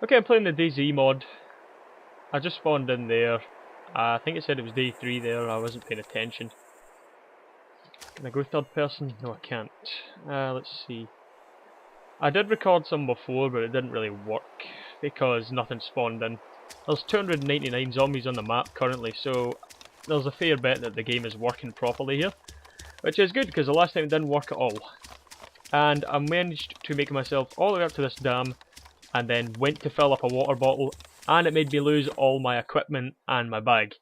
Okay, I'm playing the DayZ mod. I just spawned in there. I think it said it was day 3 there, I wasn't paying attention. Can I go third person? No, I can't. Let's see. I did record some before, but it didn't really work because nothing spawned in. There's 299 zombies on the map currently, so there's a fair bet that the game is working properly here. Which is good, because the last time it didn't work at all. And I managed to make myself all the way up to this dam, and then went to fill up a water bottle, and it made me lose all my equipment and my bag.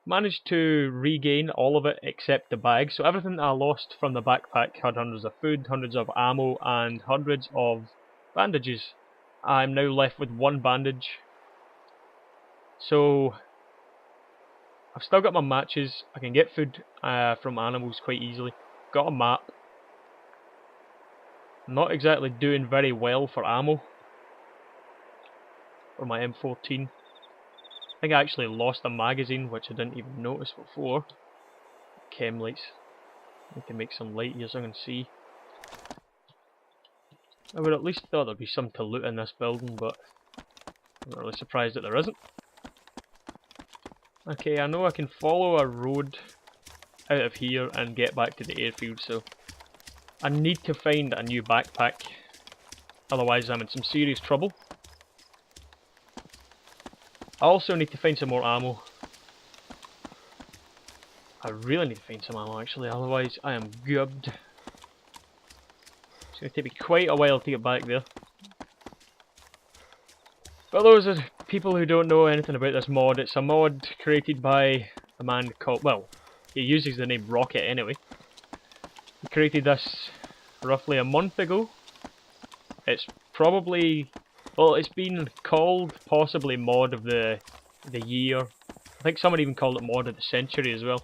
Managed to regain all of it except the bag, so everything that I lost from the backpack had hundreds of food, hundreds of ammo, and hundreds of bandages. I'm now left with one bandage. So I've still got my matches, I can get food from animals quite easily. Got a map. Not exactly doing very well for ammo. For my M14. I think I actually lost a magazine, which I didn't even notice before. Chem lights. I can make some light here so I can see. I would at least thought there'd be some to loot in this building, but I'm not really surprised that there isn't. Okay, I know I can follow a road out of here and get back to the airfield, so I need to find a new backpack. Otherwise I'm in some serious trouble. I also need to find some more ammo. I really need to find some ammo actually, otherwise I am gubbed. It's going to take me quite a while to get back there. For those of people who don't know anything about this mod, it's a mod created by a man called, well, he uses the name Rocket anyway. He created this roughly a month ago. It's probably, well, it's been called possibly mod of the year. I think someone even called it mod of the century as well,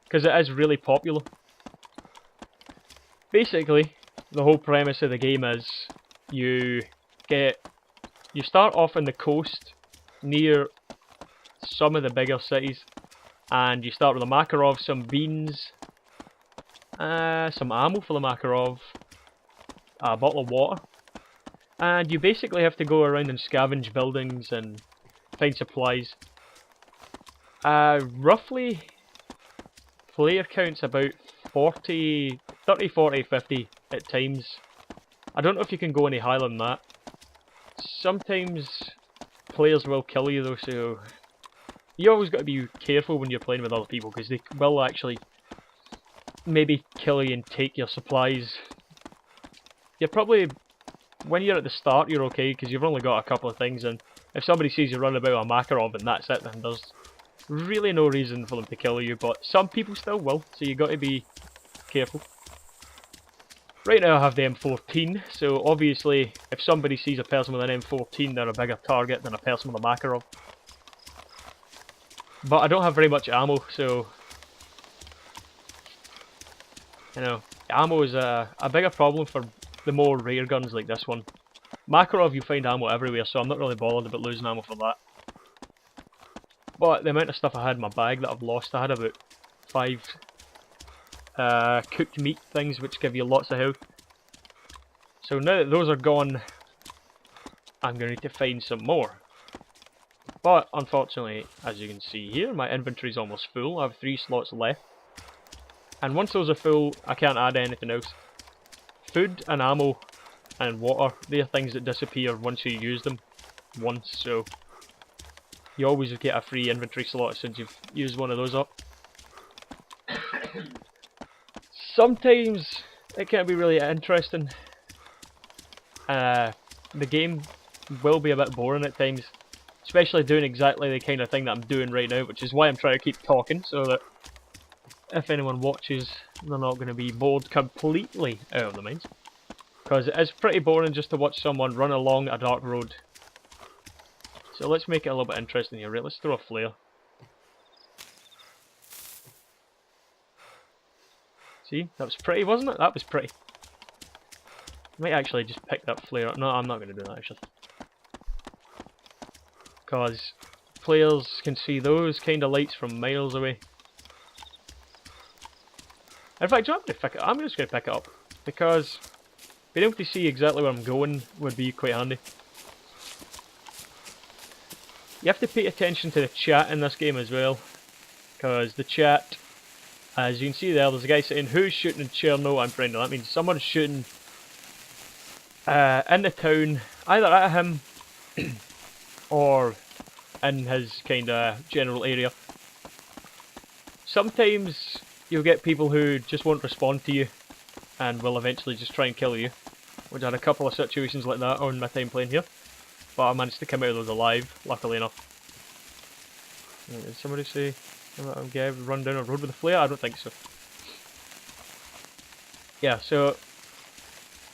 because it is really popular. Basically, the whole premise of the game is you start off on the coast near some of the bigger cities, and you start with a Makarov, some beans, some ammo for the Makarov, a bottle of water, and you basically have to go around and scavenge buildings and find supplies. Roughly, player count's about 30, 40, 50 at times. I don't know if you can go any higher than that. Sometimes players will kill you though, so you always got to be careful when you're playing with other people, because they will actually maybe kill you and take your supplies. You're probably, when you're at the start you're okay, because you've only got a couple of things, and if somebody sees you run about a Makarov and that's it, then there's really no reason for them to kill you, but some people still will, so you got to be careful. Right now I have the M14, so obviously if somebody sees a person with an M14 they're a bigger target than a person with a Makarov. But I don't have very much ammo, so you know, ammo is a bigger problem for the more rare guns like this one. Makarov you find ammo everywhere, so I'm not really bothered about losing ammo for that. But the amount of stuff I had in my bag that I've lost, I had about 5 cooked meat things which give you lots of health. So now that those are gone, I'm going to need to find some more. But unfortunately, as you can see here, my inventory is almost full. I have 3 slots left. And once those are full, I can't add anything else. Food and ammo and water, they are things that disappear once you use them once, so you always get a free inventory slot since you've used one of those up. Sometimes it can be really interesting. The game will be a bit boring at times, especially doing exactly the kind of thing that I'm doing right now, which is why I'm trying to keep talking, so that if anyone watches, they're not going to be bored completely out of their minds. Because it is pretty boring just to watch someone run along a dark road. So let's make it a little bit interesting here, right? Let's throw a flare. See, that was pretty, wasn't it? That was pretty. I might actually just pick that flare up. No, I'm not going to do that actually. Because players can see those kind of lights from miles away. In fact, I'm just going to pick it up, because being able to see exactly where I'm going would be quite handy. You have to pay attention to the chat in this game as well, because the chat, as you can see there's a guy saying, "Who's shooting in chair? No, I'm friendly." That means someone's shooting in the town, either at him or in his kind of general area. Sometimes you'll get people who just won't respond to you and will eventually just try and kill you, which I had a couple of situations like that on my time playing here, but I managed to come out of those alive, luckily enough. Did somebody say a guy run down a road with a flare? I don't think so. Yeah, so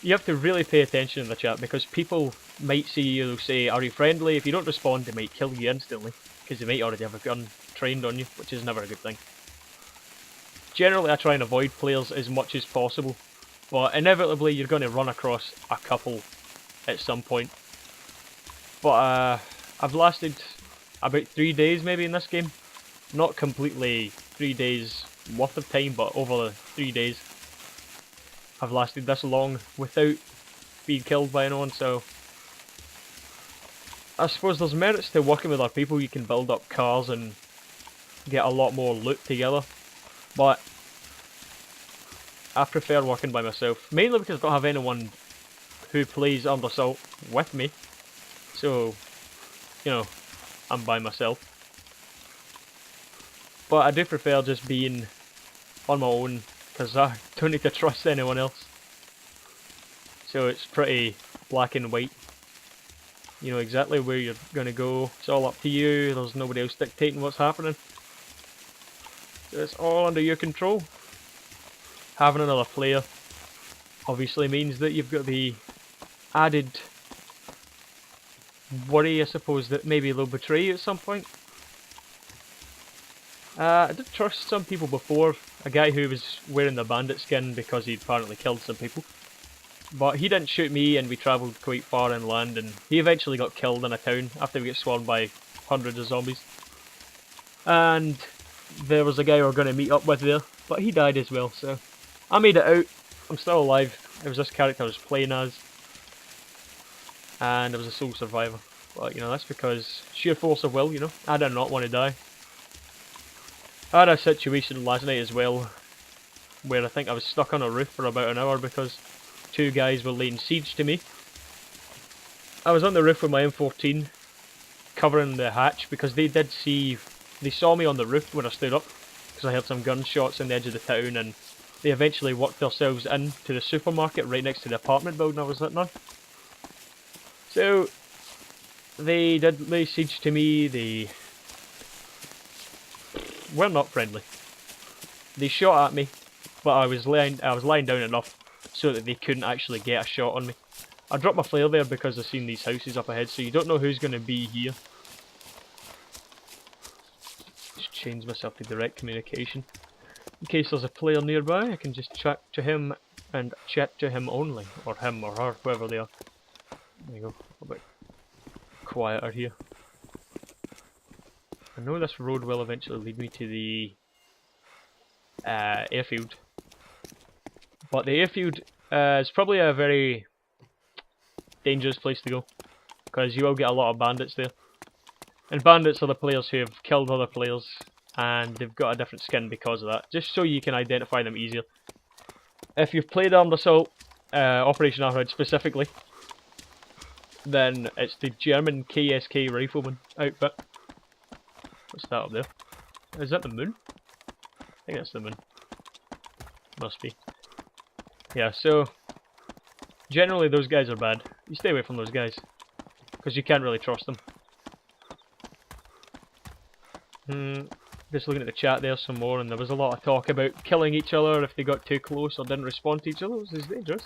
you have to really pay attention in the chat, because people might see you, they'll say, "Are you friendly?" If you don't respond, they might kill you instantly, because they might already have a gun trained on you, which is never a good thing. Generally, I try and avoid players as much as possible, but inevitably you're going to run across a couple at some point. But I've lasted about 3 days maybe in this game. Not completely 3 days worth of time, but over the 3 days I've lasted this long without being killed by anyone, so I suppose there's merits to working with other people. You can build up cars and get a lot more loot together, but I prefer working by myself, mainly because I don't have anyone who plays Armed Assault with me, so, you know, I'm by myself. But I do prefer just being on my own, because I don't need to trust anyone else. So it's pretty black and white. You know exactly where you're going to go, it's all up to you, there's nobody else dictating what's happening. So it's all under your control. Having another player obviously means that you've got the added worry, I suppose, that maybe they'll betray you at some point. I did trust some people before, a guy who was wearing the bandit skin because he'd apparently killed some people. But he didn't shoot me, and we travelled quite far inland, and he eventually got killed in a town after we got swarmed by hundreds of zombies. And there was a guy we were going to meet up with there, but he died as well, so I made it out. I'm still alive. It was this character I was playing as, and I was a sole survivor. But, you know, that's because sheer force of will, you know. I did not want to die. I had a situation last night as well, where I think I was stuck on a roof for about an hour because 2 guys were laying siege to me. I was on the roof with my M14, covering the hatch, because they saw me on the roof when I stood up, because I heard some gunshots in the edge of the town, and they eventually worked themselves into the supermarket right next to the apartment building I was sitting on. So they did lay siege to me. They were not friendly. They shot at me, but I was lying down enough so that they couldn't actually get a shot on me. I dropped my flare there because I've seen these houses up ahead, so you don't know who's going to be here. Just change myself to direct communication. In case there's a player nearby, I can just chat to him and chat to him only, or him or her, whoever they are. There you go, a bit quieter here. I know this road will eventually lead me to the airfield, but the airfield is probably a very dangerous place to go, because you will get a lot of bandits there. And bandits are the players who have killed other players, and they've got a different skin because of that, just so you can identify them easier. If you've played Armed Assault, Operation Arrowhead specifically, then it's the German KSK rifleman outfit. What's that up there? Is that the moon? I think that's the moon. Must be. Yeah, so generally those guys are bad. You stay away from those guys, because you can't really trust them. Just looking at the chat there some more, and there was a lot of talk about killing each other if they got too close or didn't respond to each other. This is dangerous.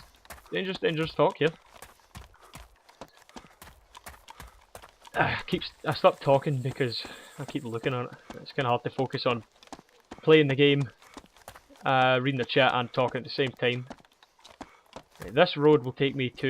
Dangerous talk here. I stopped talking because I keep looking at it. It's kind of hard to focus on playing the game, reading the chat and talking at the same time. This road will take me to